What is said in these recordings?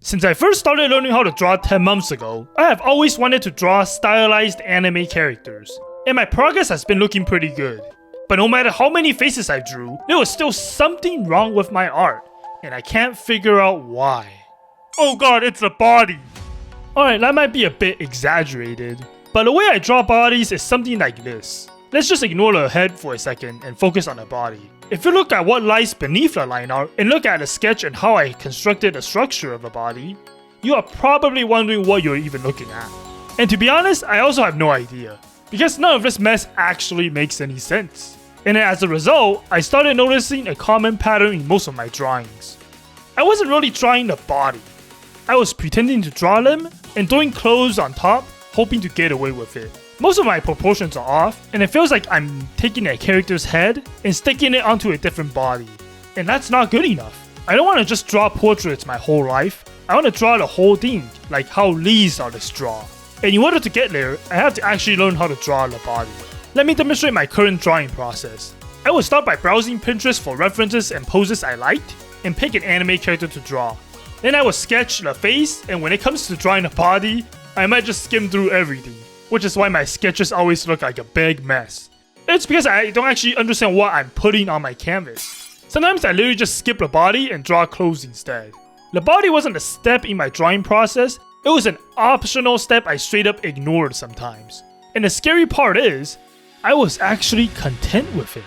Since I first started learning how to draw 10 months ago, I have always wanted to draw stylized anime characters, and my progress has been looking pretty good. But no matter how many faces I drew, there was still something wrong with my art, and I can't figure out why. Oh god, it's a body! Alright, that might be a bit exaggerated, but the way I draw bodies is something like this. Let's just ignore the head for a second and focus on the body. If you look at what lies beneath the line art and look at the sketch and how I constructed the structure of the body, you are probably wondering what you're even looking at. And to be honest, I also have no idea, because none of this mess actually makes any sense. And as a result, I started noticing a common pattern in most of my drawings. I wasn't really drawing the body. I was pretending to draw them and throwing clothes on top, hoping to get away with it. Most of my proportions are off, and it feels like I'm taking a character's head and sticking it onto a different body. And that's not good enough. I don't want to just draw portraits my whole life. I want to draw the whole thing, like how Lee's artists draw. And in order to get there, I have to actually learn how to draw the body. Let me demonstrate my current drawing process. I will start by browsing Pinterest for references and poses I liked, and pick an anime character to draw. Then I will sketch the face, and when it comes to drawing the body, I might just skim through everything, which is why my sketches always look like a big mess. It's because I don't actually understand what I'm putting on my canvas. Sometimes I literally just skip the body and draw clothes instead. The body wasn't a step in my drawing process, it was an optional step I straight up ignored sometimes. And the scary part is, I was actually content with it.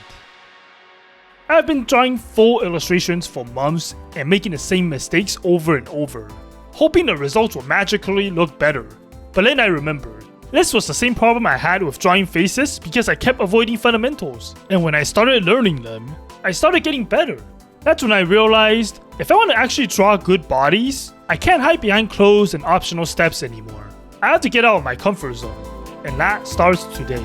I've been drawing full illustrations for months and making the same mistakes over and over, hoping the results will magically look better. But then I remembered, this was the same problem I had with drawing faces because I kept avoiding fundamentals. And when I started learning them, I started getting better. That's when I realized, if I want to actually draw good bodies, I can't hide behind clothes and optional steps anymore. I have to get out of my comfort zone, and that starts today.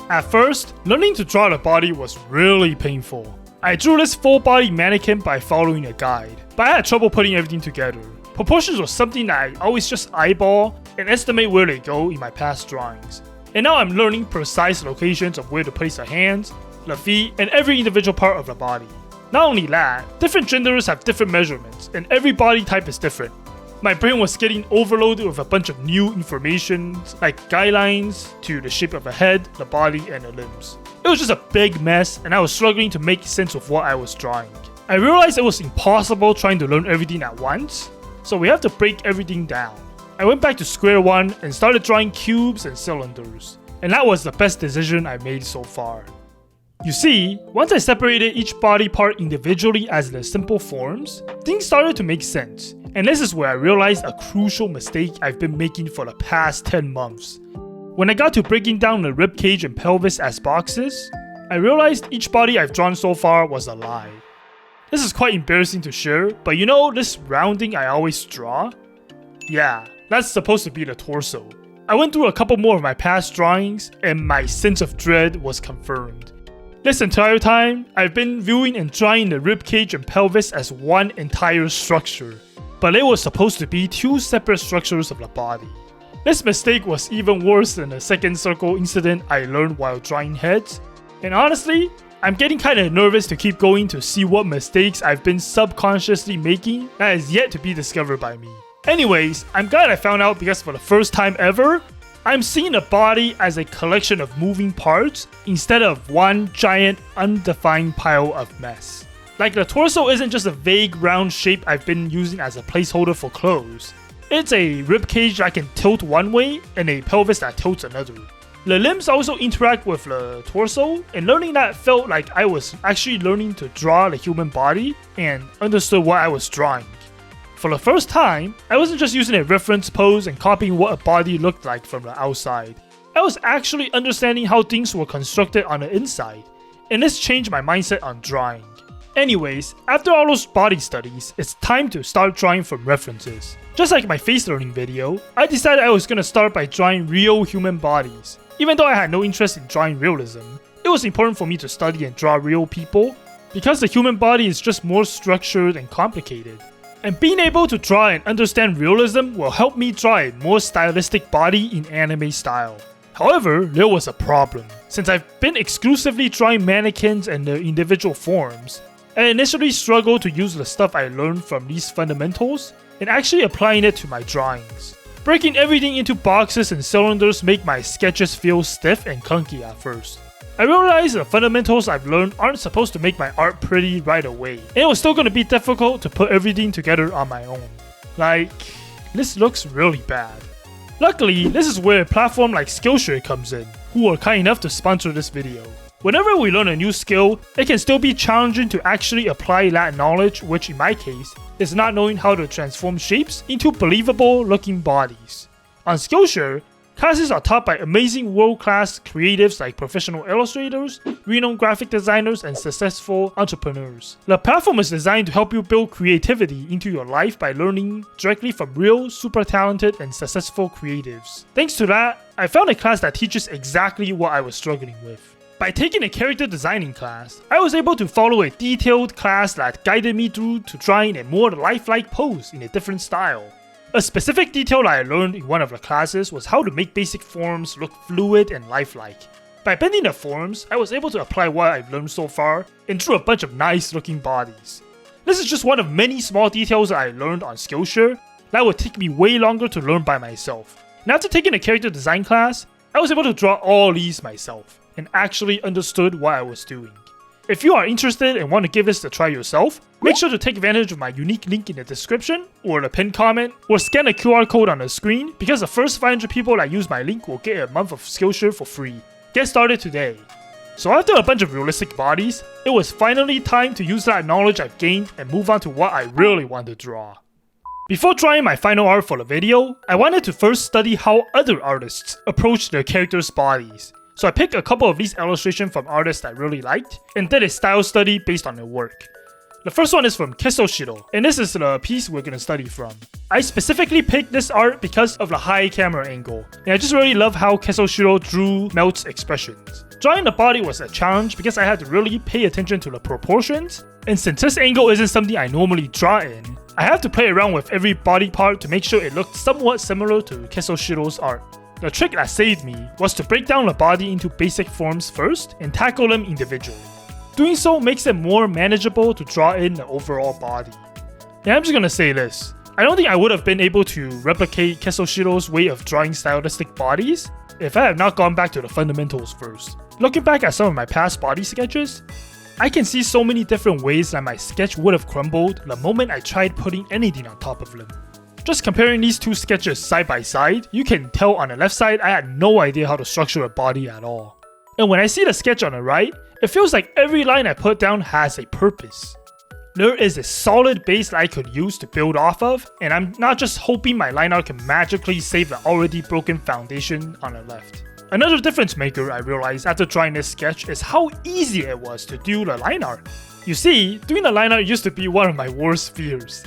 At first, learning to draw the body was really painful. I drew this full body mannequin by following a guide, but I had trouble putting everything together. Proportions was something that I always just eyeball and estimate where they go in my past drawings. And now I'm learning precise locations of where to place the hands, the feet, and every individual part of the body. Not only that, different genders have different measurements, and every body type is different. My brain was getting overloaded with a bunch of new information, like guidelines to the shape of the head, the body, and the limbs. It was just a big mess, and I was struggling to make sense of what I was drawing. I realized it was impossible trying to learn everything at once, so we have to break everything down. I went back to square one and started drawing cubes and cylinders, and that was the best decision I made so far. You see, once I separated each body part individually as the simple forms, things started to make sense, and this is where I realized a crucial mistake I've been making for the past 10 months. When I got to breaking down the ribcage and pelvis as boxes, I realized each body I've drawn so far was a lie. This is quite embarrassing to share, but you know this rounding I always draw? Yeah, that's supposed to be the torso. I went through a couple more of my past drawings, and my sense of dread was confirmed. This entire time, I've been viewing and drawing the ribcage and pelvis as one entire structure, but they were supposed to be two separate structures of the body. This mistake was even worse than the second circle incident I learned while drawing heads, and honestly, I'm getting kinda nervous to keep going to see what mistakes I've been subconsciously making that is yet to be discovered by me. Anyways, I'm glad I found out because for the first time ever, I'm seeing a body as a collection of moving parts instead of one giant undefined pile of mess. Like the torso isn't just a vague round shape I've been using as a placeholder for clothes. It's a ribcage that can tilt one way and a pelvis that tilts another. The limbs also interact with the torso, and learning that felt like I was actually learning to draw the human body and understood what I was drawing. For the first time, I wasn't just using a reference pose and copying what a body looked like from the outside. I was actually understanding how things were constructed on the inside, and this changed my mindset on drawing. Anyways, after all those body studies, it's time to start drawing from references. Just like my face learning video, I decided I was gonna start by drawing real human bodies. Even though I had no interest in drawing realism, it was important for me to study and draw real people, because the human body is just more structured and complicated. And being able to draw and understand realism will help me draw a more stylistic body in anime style. However, there was a problem. Since I've been exclusively drawing mannequins and their individual forms, I initially struggled to use the stuff I learned from these fundamentals and actually applying it to my drawings. Breaking everything into boxes and cylinders make my sketches feel stiff and clunky at first. I realized the fundamentals I've learned aren't supposed to make my art pretty right away, and it was still going to be difficult to put everything together on my own. Like, this looks really bad. Luckily, this is where a platform like Skillshare comes in, who are kind enough to sponsor this video. Whenever we learn a new skill, it can still be challenging to actually apply that knowledge, which in my case, is not knowing how to transform shapes into believable looking bodies. On Skillshare, classes are taught by amazing world-class creatives like professional illustrators, renowned graphic designers, and successful entrepreneurs. The platform is designed to help you build creativity into your life by learning directly from real, super talented, and successful creatives. Thanks to that, I found a class that teaches exactly what I was struggling with. By taking a character designing class, I was able to follow a detailed class that guided me through to trying a more lifelike pose in a different style. A specific detail I learned in one of the classes was how to make basic forms look fluid and lifelike. By bending the forms, I was able to apply what I've learned so far and drew a bunch of nice looking bodies. This is just one of many small details that I learned on Skillshare that would take me way longer to learn by myself. And after taking a character design class, I was able to draw all these myself and actually understood what I was doing. If you are interested and want to give this a try yourself, make sure to take advantage of my unique link in the description, or the pinned comment, or scan the QR code on the screen, because the first 500 people that use my link will get a month of Skillshare for free. Get started today. So after a bunch of realistic bodies, it was finally time to use that knowledge I've gained and move on to what I really want to draw. Before drawing my final art for the video, I wanted to first study how other artists approach their characters' bodies. So I picked a couple of these illustrations from artists I really liked, and did a style study based on their work. The first one is from Keshi, and this is the piece we're going to study from. I specifically picked this art because of the high camera angle, and I just really love how Keshi drew Melt's expressions. Drawing the body was a challenge because I had to really pay attention to the proportions, and since this angle isn't something I normally draw in, I have to play around with every body part to make sure it looked somewhat similar to Keshi's art. The trick that saved me was to break down the body into basic forms first and tackle them individually. Doing so makes it more manageable to draw in the overall body. And I'm just gonna say this, I don't think I would have been able to replicate Keshi's way of drawing stylistic bodies if I had not gone back to the fundamentals first. Looking back at some of my past body sketches, I can see so many different ways that my sketch would have crumbled the moment I tried putting anything on top of them. Just comparing these two sketches side by side, you can tell on the left side I had no idea how to structure a body at all. And when I see the sketch on the right, it feels like every line I put down has a purpose. There is a solid base that I could use to build off of, and I'm not just hoping my line art can magically save the already broken foundation on the left. Another difference maker I realized after trying this sketch is how easy it was to do the line art. You see, doing the line art used to be one of my worst fears.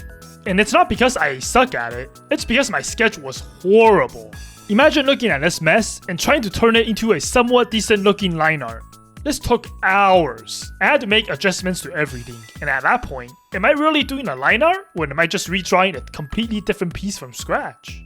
And it's not because I suck at it, it's because my sketch was horrible. Imagine looking at this mess and trying to turn it into a somewhat decent looking line art. This took hours. I had to make adjustments to everything, and at that point, am I really doing a line art, or am I just redrawing a completely different piece from scratch?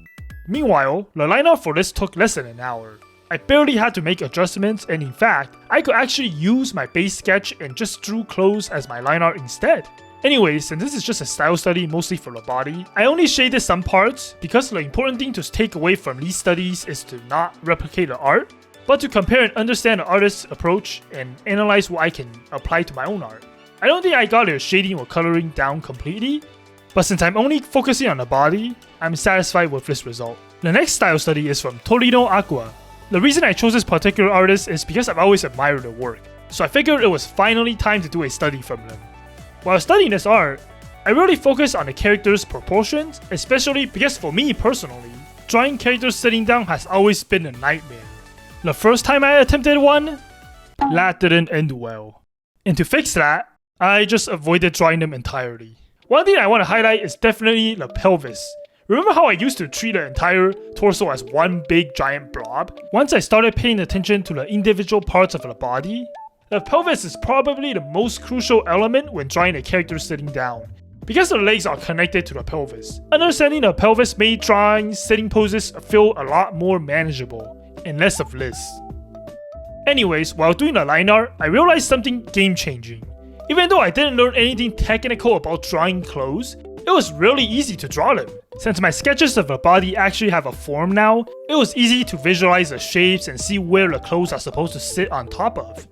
Meanwhile, the line art for this took less than an hour. I barely had to make adjustments, and in fact, I could actually use my base sketch and just drew clothes as my line art instead. Anyways, since this is just a style study mostly for the body, I only shaded some parts because the important thing to take away from these studies is to not replicate the art, but to compare and understand the artist's approach and analyze what I can apply to my own art. I don't think I got their shading or coloring down completely, but since I'm only focusing on the body, I'm satisfied with this result. The next style study is from Torino Aqua. The reason I chose this particular artist is because I've always admired their work, so I figured it was finally time to do a study from them. While studying this art, I really focused on the characters' proportions, especially because for me personally, drawing characters sitting down has always been a nightmare. The first time I attempted one, that didn't end well. And to fix that, I just avoided drawing them entirely. One thing I want to highlight is definitely the pelvis. Remember how I used to treat the entire torso as one big giant blob? Once I started paying attention to the individual parts of the body, the pelvis is probably the most crucial element when drawing a character sitting down, because the legs are connected to the pelvis. Understanding the pelvis made drawing sitting poses feel a lot more manageable, and less of this. Anyways, while doing the line art, I realized something game-changing. Even though I didn't learn anything technical about drawing clothes, it it was really easy to draw them. Since my sketches of the body actually have a form now, it was easy to visualize the shapes and see where the clothes are supposed to sit on top of.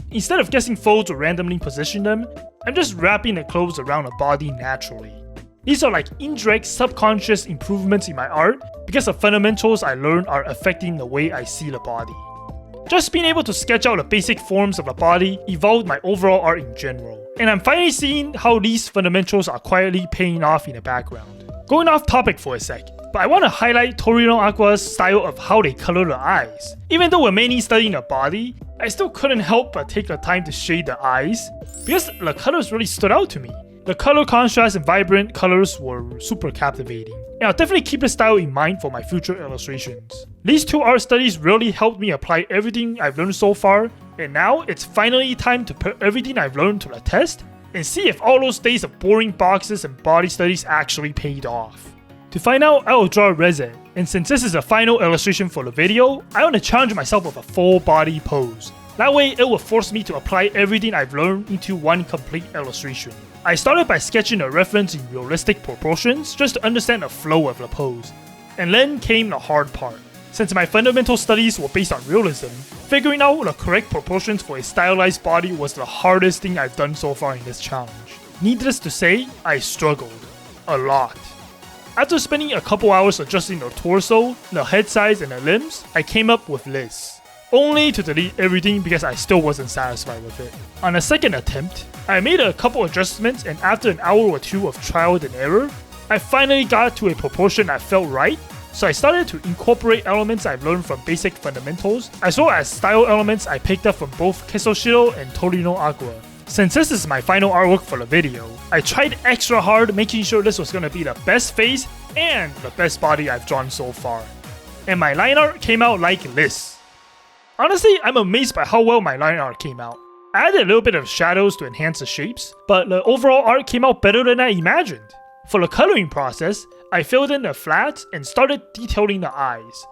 Instead of guessing folds or randomly position them, I'm just wrapping the clothes around the body naturally. These are like indirect subconscious improvements in my art because the fundamentals I learned are affecting the way I see the body. Just being able to sketch out the basic forms of the body evolved my overall art in general, and I'm finally seeing how these fundamentals are quietly paying off in the background. Going off topic for a sec, but I want to highlight Torino Aqua's style of how they color the eyes. Even though we're mainly studying the body, I still couldn't help but take the time to shade the eyes, because the colors really stood out to me. The color contrast and vibrant colors were super captivating, and I'll definitely keep this style in mind for my future illustrations. These two art studies really helped me apply everything I've learned so far, and now it's finally time to put everything I've learned to the test and see if all those days of boring boxes and body studies actually paid off. To find out, I will draw resin, and since this is the final illustration for the video, I want to challenge myself with a full body pose. That way, it will force me to apply everything I've learned into one complete illustration. I started by sketching a reference in realistic proportions just to understand the flow of the pose. And then came the hard part. Since my fundamental studies were based on realism, figuring out the correct proportions for a stylized body was the hardest thing I've done so far in this challenge. Needless to say, I struggled. A lot. After spending a couple hours adjusting the torso, the head size, and the limbs, I came up with this. Only to delete everything because I still wasn't satisfied with it. On a second attempt, I made a couple adjustments, and after an hour or two of trial and error, I finally got to a proportion that felt right, so I started to incorporate elements I've learned from basic fundamentals, as well as style elements I picked up from both Keshi and Torino Aqua. Since this is my final artwork for the video, I tried extra hard making sure this was going to be the best face and the best body I've drawn so far. And my line art came out like this. Honestly, I'm amazed by how well my line art came out. I added a little bit of shadows to enhance the shapes, but the overall art came out better than I imagined. For the coloring process, I filled in the flats and started detailing the eyes.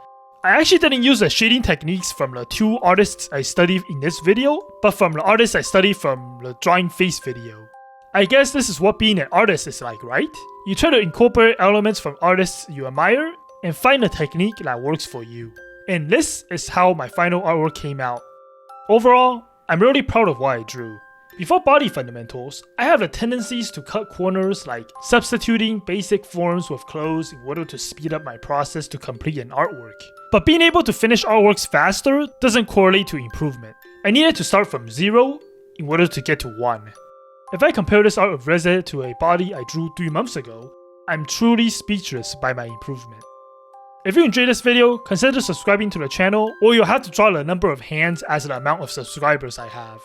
I actually didn't use the shading techniques from the two artists I studied in this video, but from the artists I studied from the drawing face video. I guess this is what being an artist is like, right? You try to incorporate elements from artists you admire and find a technique that works for you. And this is how my final artwork came out. Overall, I'm really proud of what I drew. Before body fundamentals, I have the tendencies to cut corners like substituting basic forms with clothes in order to speed up my process to complete an artwork. But being able to finish artworks faster doesn't correlate to improvement. I needed to start from 0 in order to get to 1. If I compare this art of Reze to a body I drew 3 months ago, I'm truly speechless by my improvement. If you enjoyed this video, consider subscribing to the channel, or you'll have to draw the number of hands as the amount of subscribers I have.